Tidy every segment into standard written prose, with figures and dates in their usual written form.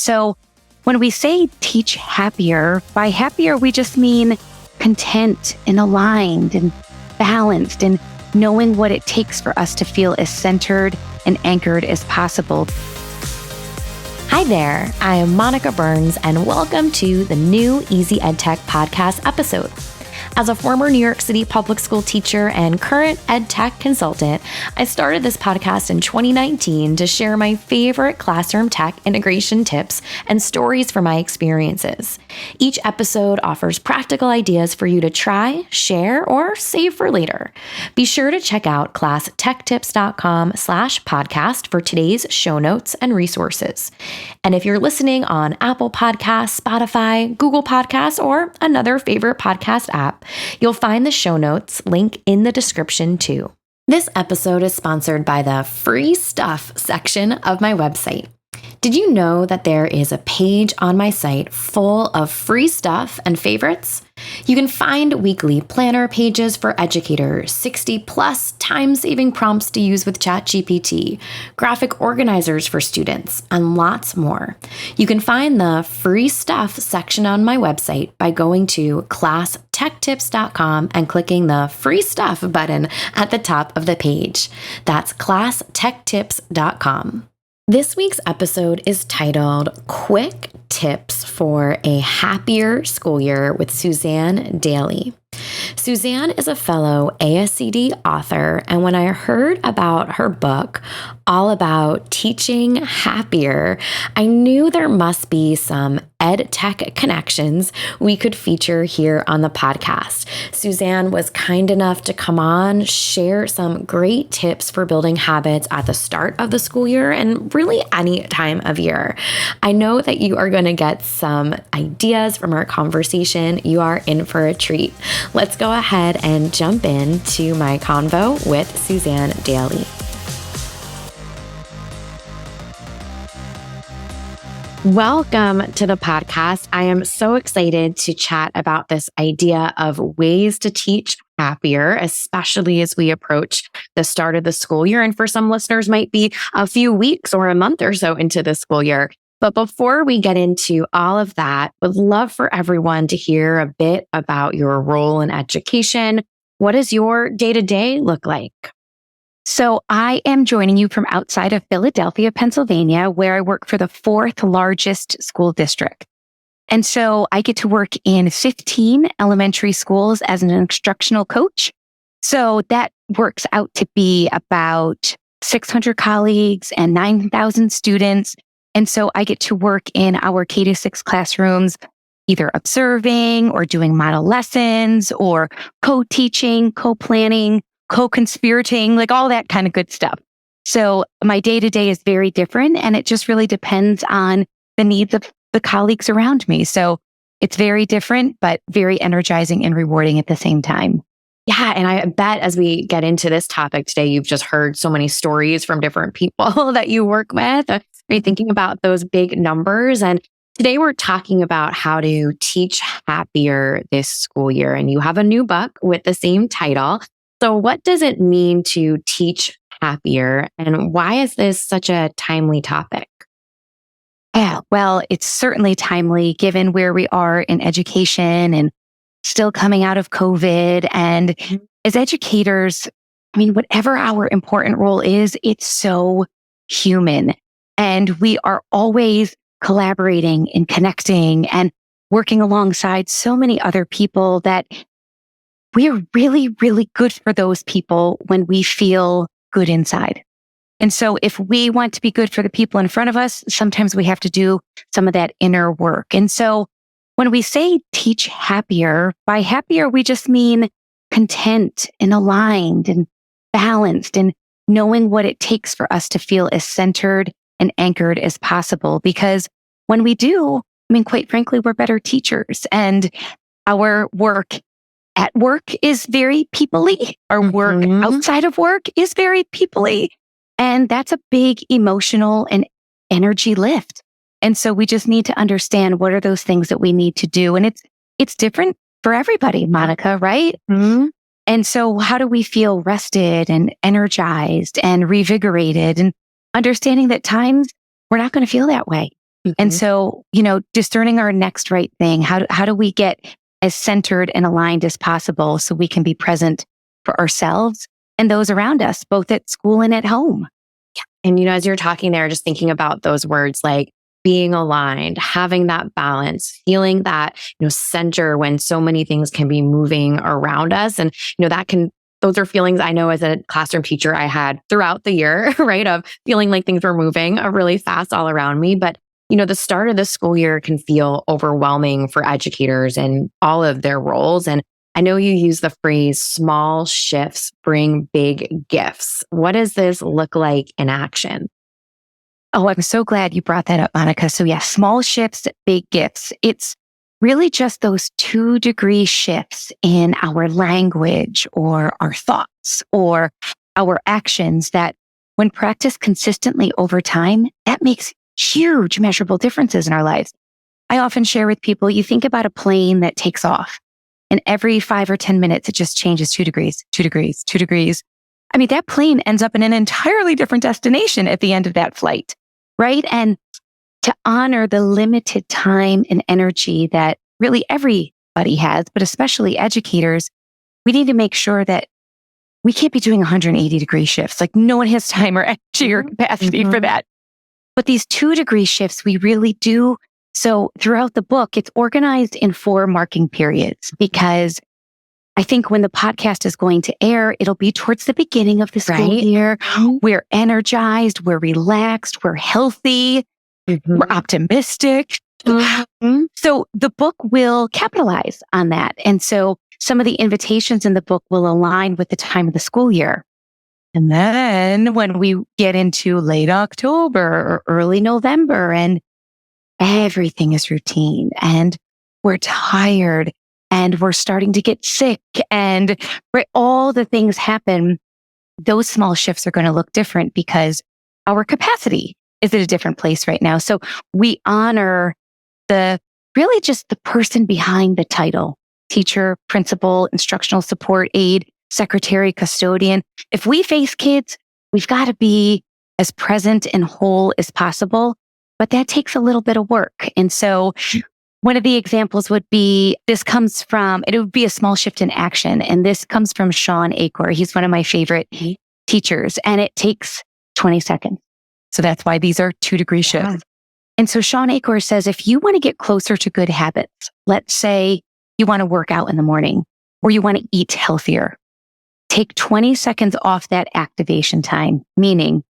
so when we say teach happier, by happier, we just mean content and aligned and balanced and knowing what it takes for us to feel as centered and anchored as possible. Hi there, I am Monica Burns, and welcome to the new Easy EdTech podcast episode. As a former New York City public school teacher and current EdTech consultant, I started this podcast in 2019 to share my favorite classroom tech integration tips and stories from my experiences. Each episode offers practical ideas for you to try, share, or save for later. Be sure to check out classtechtips.com/podcast for today's show notes and resources. And if you're listening on Apple Podcasts, Spotify, Google Podcasts, or another favorite podcast app, you'll find the show notes link in the description too. This episode is sponsored by the free stuff section of my website. Did you know that there is a page on my site full of free stuff and favorites? You can find weekly planner pages for educators, 60 plus time-saving prompts to use with ChatGPT, graphic organizers for students, and lots more. You can find the free stuff section on my website by going to classtechtips.com and clicking the free stuff button at the top of the page. That's classtechtips.com. This week's episode is titled Quick Tips for a Happier School Year with Suzanne Dailey. Suzanne is a fellow ASCD author, and when I heard about her book, all about teaching happier, I knew there must be some EdTech connections we could feature here on the podcast. Suzanne was kind enough to come on, share some great tips for building habits at the start of the school year and really any time of year. I know that you are going to get some ideas from our conversation. You are in for a treat. Let's go ahead and jump into my convo with Suzanne Dailey. Welcome to the podcast. I am so excited to chat about this idea of ways to teach happier, especially as we approach the start of the school year. And for some listeners, might be a few weeks or a month or so into the school year. But before we get into all of that, would love for everyone to hear a bit about your role in education. What does your day-to-day look like? So I am joining you from outside of Philadelphia, Pennsylvania, where I work for the fourth largest school district. And so I get to work in 15 elementary schools as an instructional coach. So that works out to be about 600 colleagues and 9,000 students. And so I get to work in our K-6 classrooms, either observing or doing model lessons or co-teaching, co-planning, co-conspirating, like all that kind of good stuff. So my day-to-day is very different, and it just really depends on the needs of the colleagues around me. So it's very different, but very energizing and rewarding at the same time. Yeah, and I bet as we get into this topic today, you've just heard so many stories from different people that you work with. Are you thinking about those big numbers? And today we're talking about how to teach happier this school year. And you have a new book with the same title. So what does it mean to teach happier, and why is this such a timely topic? Yeah, well, it's certainly timely given where we are in education and still coming out of COVID. And as educators, I mean, whatever our important role is, it's so human. And we are always collaborating and connecting and working alongside so many other people that we are really, really good for those people when we feel good inside. And so if we want to be good for the people in front of us, sometimes we have to do some of that inner work. And so when we say teach happier, by happier, we just mean content and aligned and balanced and knowing what it takes for us to feel as centered and anchored as possible. Because when we do, I mean, quite frankly, we're better teachers, and our work at work is very people-y. Our work outside of work is very people-y. And that's a big emotional and energy lift. And so we just need to understand what are those things that we need to do. And it's different for everybody, Monica, right? Mm-hmm. And so how do we feel rested and energized and revigorated, and understanding that times we're not going to feel that way. And so, discerning our next right thing, how do we get as centered and aligned as possible so we can be present for ourselves and those around us, both at school and at home? And, as you're talking there, just thinking about those words like being aligned, having that balance, feeling that, center when so many things can be moving around us. And, those are feelings I know as a classroom teacher I had throughout the year, right? Of feeling like things were moving really fast all around me. But, the start of the school year can feel overwhelming for educators and all of their roles. And I know you use the phrase small shifts bring big gifts. What does this look like in action? Oh, I'm so glad you brought that up, Monica. So yeah, small shifts, big gifts. It's really just those 2-degree shifts in our language or our thoughts or our actions that when practiced consistently over time, that makes huge measurable differences in our lives. I often share with people, you think about a plane that takes off and every 5 or 10 minutes, it just changes 2 degrees, 2 degrees, 2 degrees. I mean, that plane ends up in an entirely different destination at the end of that flight, right? And to honor the limited time and energy that really everybody has, but especially educators, we need to make sure that we can't be doing 180-degree shifts. Like no one has time or energy or capacity for that. But these 2-degree shifts, we really do. So throughout the book, it's organized in 4 marking periods because I think when the podcast is going to air, it'll be towards the beginning of the school year. We're energized, we're relaxed, we're healthy, we're optimistic. So the book will capitalize on that. And so some of the invitations in the book will align with the time of the school year. And then when we get into late October or early November and everything is routine and we're tired and we're starting to get sick and all the things happen, those small shifts are going to look different because our capacity is at a different place right now. So we honor really just the person behind the title, teacher, principal, instructional support aide, secretary, custodian. If we face kids, we've got to be as present and whole as possible, but that takes a little bit of work. And so one of the examples would be, it would be a small shift in action. And this comes from Sean Acor. He's one of my favorite teachers and it takes 20 seconds. So that's why these are 2-degree shifts. And so Sean Acor says, if you want to get closer to good habits, let's say you want to work out in the morning or you want to eat healthier, take 20 seconds off that activation time, meaning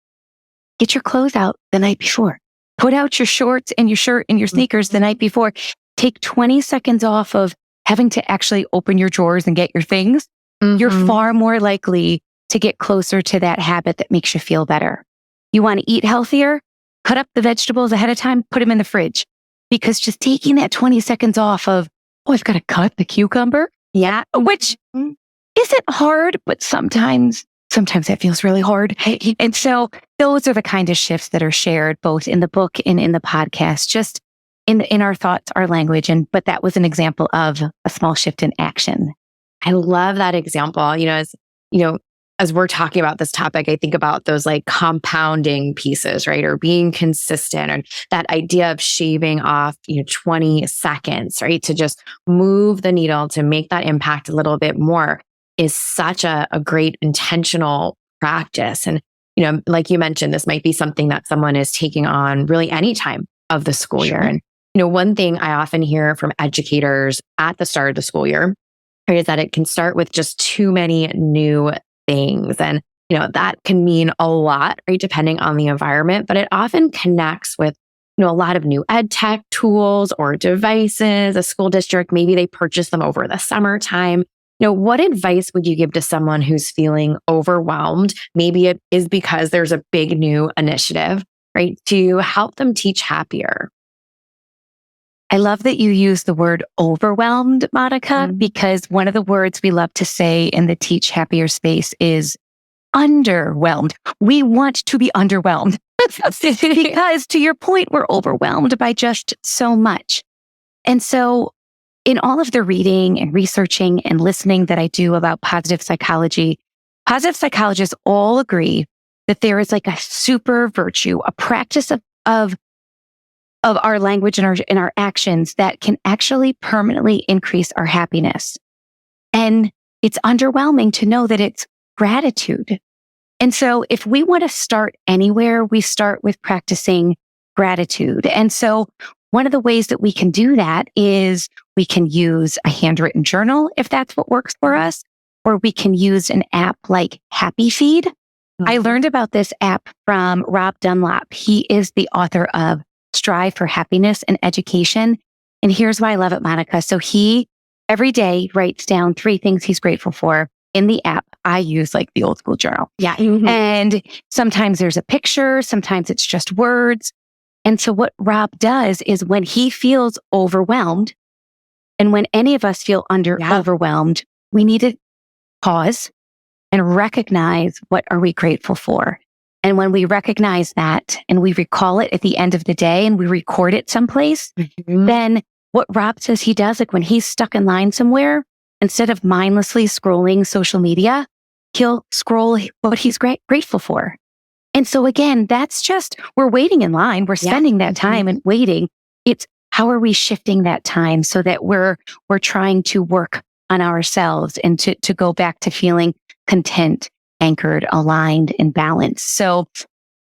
get your clothes out the night before. Put out your shorts and your shirt and your sneakers the night before. Take 20 seconds off of having to actually open your drawers and get your things. You're far more likely to get closer to that habit that makes you feel better. You want to eat healthier? Cut up the vegetables ahead of time, put them in the fridge. Because just taking that 20 seconds off of, I've got to cut the cucumber. Yeah. Which isn't hard, but sometimes that feels really hard. And so those are the kind of shifts that are shared both in the book and in the podcast, just in our thoughts, our language. But that was an example of a small shift in action. I love that example. As we're talking about this topic, I think about those like compounding pieces, right? Or being consistent, or that idea of shaving off, 20 seconds, right? To just move the needle to make that impact a little bit more is such a great intentional practice. And, like you mentioned, this might be something that someone is taking on really any time of the school year. And, one thing I often hear from educators at the start of the school year is that it can start with just too many new things. And, that can mean a lot, right? Depending on the environment, but it often connects with, a lot of new EdTech tools or devices. A school district, maybe they purchase them over the summertime. What advice would you give to someone who's feeling overwhelmed? Maybe it is because there's a big new initiative, right? To help them teach happier. I love that you use the word overwhelmed, Monica, because one of the words we love to say in the Teach Happier space is underwhelmed. We want to be underwhelmed because to your point, we're overwhelmed by just so much. And so in all of the reading and researching and listening that I do about positive psychologists all agree that there is like a super virtue, a practice of of our language and our actions that can actually permanently increase our happiness. And it's underwhelming to know that it's gratitude. And so if we want to start anywhere, we start with practicing gratitude. And so one of the ways that we can do that is we can use a handwritten journal if that's what works for us, or we can use an app like Happy Feed. I learned about this app from Rob Dunlop. He is the author of Strive for Happiness and Education. And here's why I love it, Monica. So he every day writes down 3 things he's grateful for. In the app, I use like the old school journal. Yeah. And sometimes there's a picture, sometimes it's just words. And so what Rob does is when he feels overwhelmed, and when any of us feel overwhelmed, we need to pause and recognize what are we grateful for. And when we recognize that and we recall it at the end of the day and we record it someplace, then what Rob says he does, like when he's stuck in line somewhere, instead of mindlessly scrolling social media, he'll scroll what he's grateful for. And so again, that's just, we're waiting in line. We're spending that time and waiting. It's how are we shifting that time so that we're trying to work on ourselves and to go back to feeling content, anchored, aligned, and balanced. So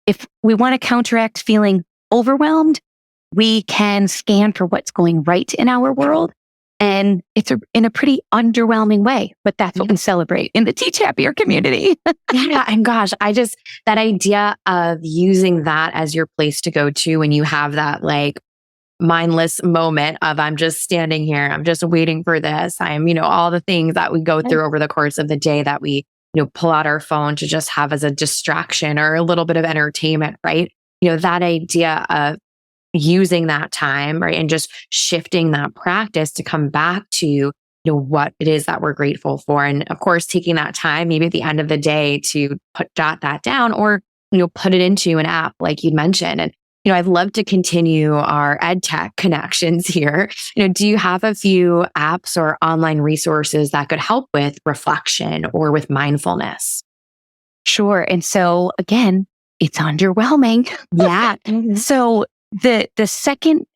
if we want to counteract feeling overwhelmed, we can scan for what's going right in our world. And it's in a pretty underwhelming way, but that's what we celebrate in the Teach Happier community. Yeah. And gosh, that idea of using that as your place to go to when you have that like mindless moment of I'm just standing here, I'm just waiting for this. I'm, all the things that we go through over the course of the day that we, pull out our phone to just have as a distraction or a little bit of entertainment, right? That idea of using that time, right? And just shifting that practice to come back to, what it is that we're grateful for. And of course, taking that time, maybe at the end of the day to jot that down or, put it into an app like you mentioned. And, I'd love to continue our EdTech connections here. Do you have a few apps or online resources that could help with reflection or with mindfulness? Sure. And so again, it's underwhelming. Yeah. So the second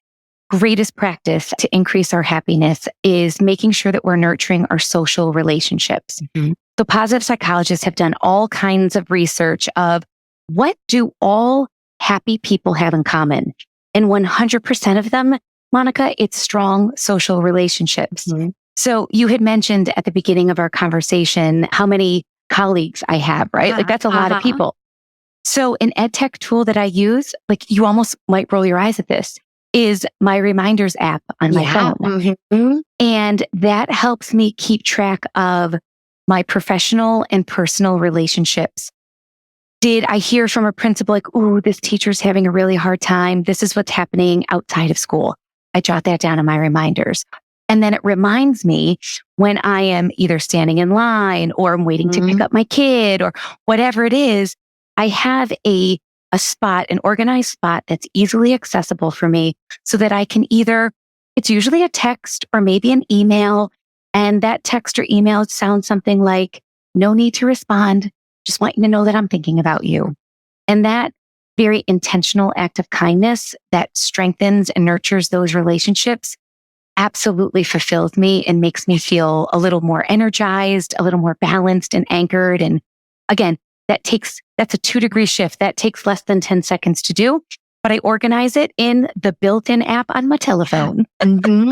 greatest practice to increase our happiness is making sure that we're nurturing our social relationships. So positive psychologists have done all kinds of research of what do all happy people have in common? And 100% of them, Monica, it's strong social relationships. So you had mentioned at the beginning of our conversation how many colleagues I have, right? Like that's a lot of people. So an EdTech tool that I use, like you almost might roll your eyes at this, is my reminders app on my phone. And that helps me keep track of my professional and personal relationships. Did I hear from a principal like, ooh, this teacher's having a really hard time. This is what's happening outside of school. I jot that down in my reminders. And then it reminds me when I am either standing in line or I'm waiting to pick up my kid or whatever it is, I have a spot, an organized spot that's easily accessible for me so that I can it's usually a text or maybe an email. And that text or email sounds something like, no need to respond. Just want you to know that I'm thinking about you. And that very intentional act of kindness that strengthens and nurtures those relationships absolutely fulfills me and makes me feel a little more energized, a little more balanced and anchored. And again, that's a 2-degree shift. That takes less than 10 seconds to do, but I organize it in the built-in app on my telephone.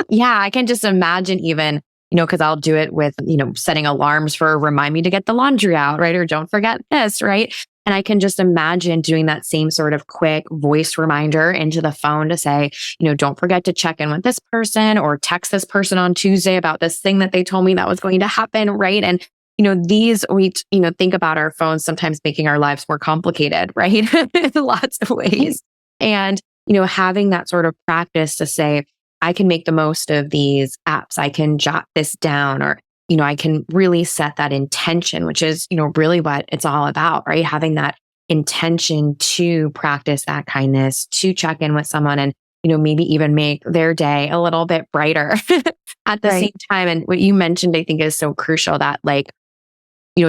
Yeah, I can just imagine even, because I'll do it with, setting alarms for remind me to get the laundry out, right? Or don't forget this, right? And I can just imagine doing that same sort of quick voice reminder into the phone to say, don't forget to check in with this person or text this person on Tuesday about this thing that they told me that was going to happen, right? And, these we, think about our phones sometimes making our lives more complicated, right? In lots of ways. And, having that sort of practice to say, I can make the most of these apps. I can jot this down or, I can really set that intention, which is, really what it's all about, right? Having that intention to practice that kindness, to check in with someone and, maybe even make their day a little bit brighter at the same time. And what you mentioned, I think is so crucial that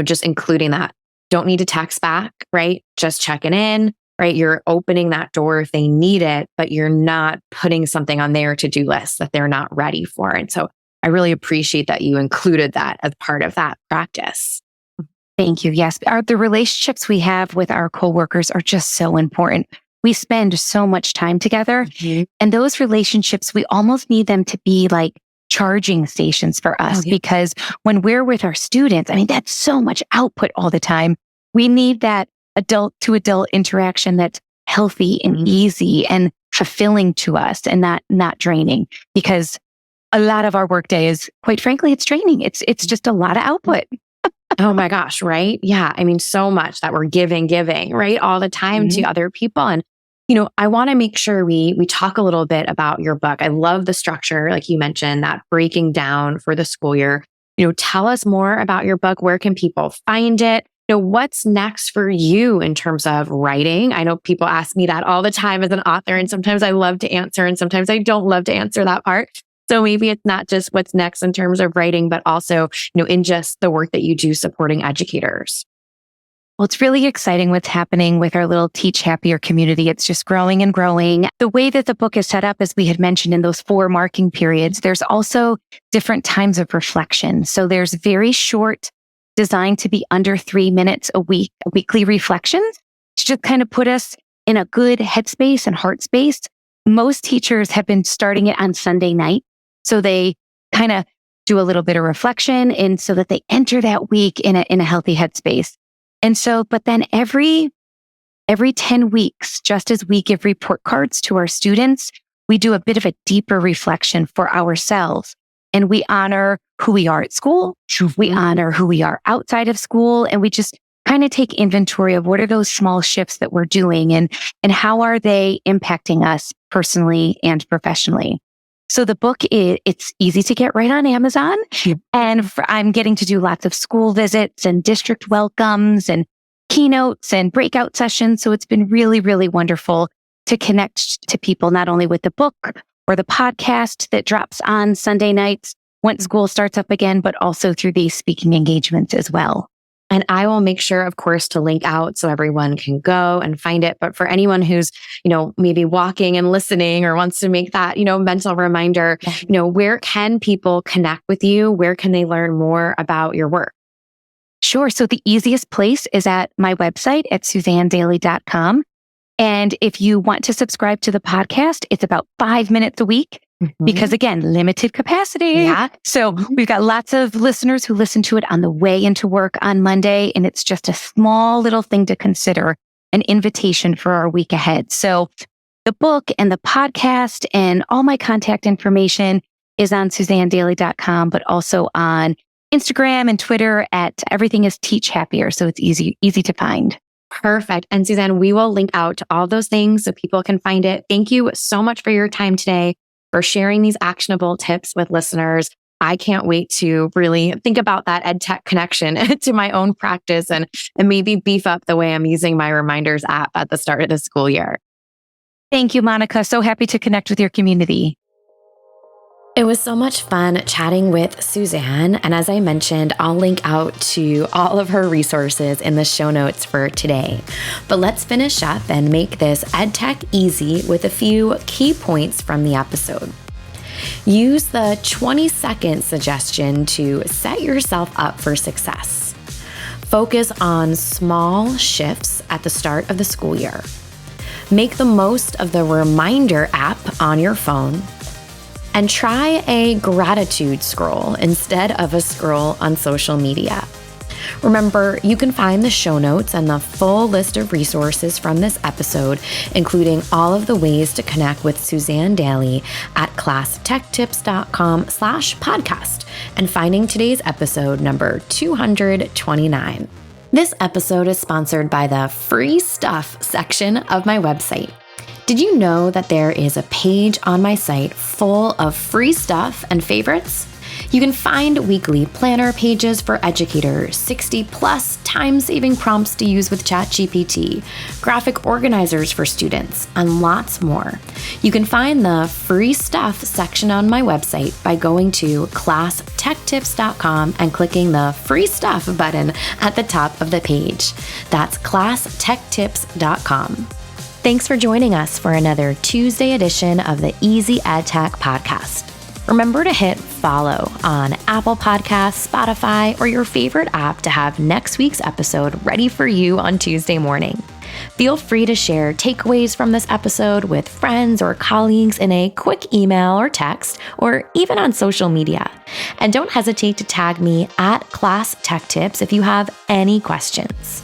just including that, don't need to text back, right? Just checking in, right? You're opening that door if they need it, but you're not putting something on their to-do list that they're not ready for. And so I really appreciate that you included that as part of that practice. Thank you. Yes. The relationships we have with our coworkers are just so important. We spend so much time together, and those relationships, we almost need them to be like charging stations for us, because when we're with our students, I mean, that's so much output all the time. We need that adult to adult interaction that's healthy and easy and fulfilling to us, and not draining, because a lot of our workday is, quite frankly, it's draining. It's just a lot of output. Oh my gosh, right? Yeah. I mean, so much that we're giving, right? All the time to other people. And, I want to make sure we talk a little bit about your book. I love the structure, like you mentioned, that breaking down for the school year. Tell us more about your book. Where can people find it? What's next for you in terms of writing? I know people ask me that all the time as an author, and sometimes I love to answer, and sometimes I don't love to answer that part. So maybe it's not just what's next in terms of writing, but also, in just the work that you do supporting educators. Well, it's really exciting what's happening with our little Teach Happier community. It's just growing and growing. The way that the book is set up, as we had mentioned in those 4 marking periods, there's also different times of reflection. So there's very short, designed to be under 3 minutes a week, weekly reflections to just kind of put us in a good headspace and heart space. Most teachers have been starting it on Sunday night. So they kind of do a little bit of reflection, and so that they enter that week in a healthy headspace. And so, but then every 10 weeks, just as we give report cards to our students, we do a bit of a deeper reflection for ourselves. And we honor who we are at school. We honor who we are outside of school. And we just kind of take inventory of what are those small shifts that we're doing, and how are they impacting us personally and professionally. So the book, it's easy to get right on Amazon. And I'm getting to do lots of school visits and district welcomes and keynotes and breakout sessions. So it's been really, really wonderful to connect to people, not only with the book or the podcast that drops on Sunday nights when school starts up again, but also through these speaking engagements as well. And I will make sure, of course, to link out so everyone can go and find it. But for anyone who's, maybe walking and listening or wants to make that, mental reminder, where can people connect with you? Where can they learn more about your work? Sure. So the easiest place is at my website at SuzanneDailey.com. And if you want to subscribe to the podcast, it's about 5 minutes a week. Because again, limited capacity. Yeah. So we've got lots of listeners who listen to it on the way into work on Monday. And it's just a small little thing to consider, an invitation for our week ahead. So the book and the podcast and all my contact information is on SuzanneDailey.com, but also on Instagram and Twitter at everything is Teach Happier. So it's easy to find. Perfect. And Suzanne, we will link out to all those things so people can find it. Thank you so much for your time today, for sharing these actionable tips with listeners. I can't wait to really think about that EdTech connection to my own practice and maybe beef up the way I'm using my reminders app at the start of the school year. Thank you, Monica. So happy to connect with your community. It was so much fun chatting with Suzanne. And as I mentioned, I'll link out to all of her resources in the show notes for today. But let's finish up and make this EdTech easy with a few key points from the episode. Use the 20-second suggestion to set yourself up for success. Focus on small shifts at the start of the school year. Make the most of the reminder app on your phone. And try a gratitude scroll instead of a scroll on social media. Remember, you can find the show notes and the full list of resources from this episode, including all of the ways to connect with Suzanne Dailey at classtechtips.com/podcast and finding today's episode number 229. This episode is sponsored by the free stuff section of my website. Did you know that there is a page on my site full of free stuff and favorites? You can find weekly planner pages for educators, 60+ time-saving prompts to use with ChatGPT, graphic organizers for students, and lots more. You can find the free stuff section on my website by going to classtechtips.com and clicking the free stuff button at the top of the page. That's classtechtips.com. Thanks for joining us for another Tuesday edition of the Easy EdTech podcast. Remember to hit follow on Apple Podcasts, Spotify, or your favorite app to have next week's episode ready for you on Tuesday morning. Feel free to share takeaways from this episode with friends or colleagues in a quick email or text, or even on social media. And don't hesitate to tag me at Class Tech Tips if you have any questions.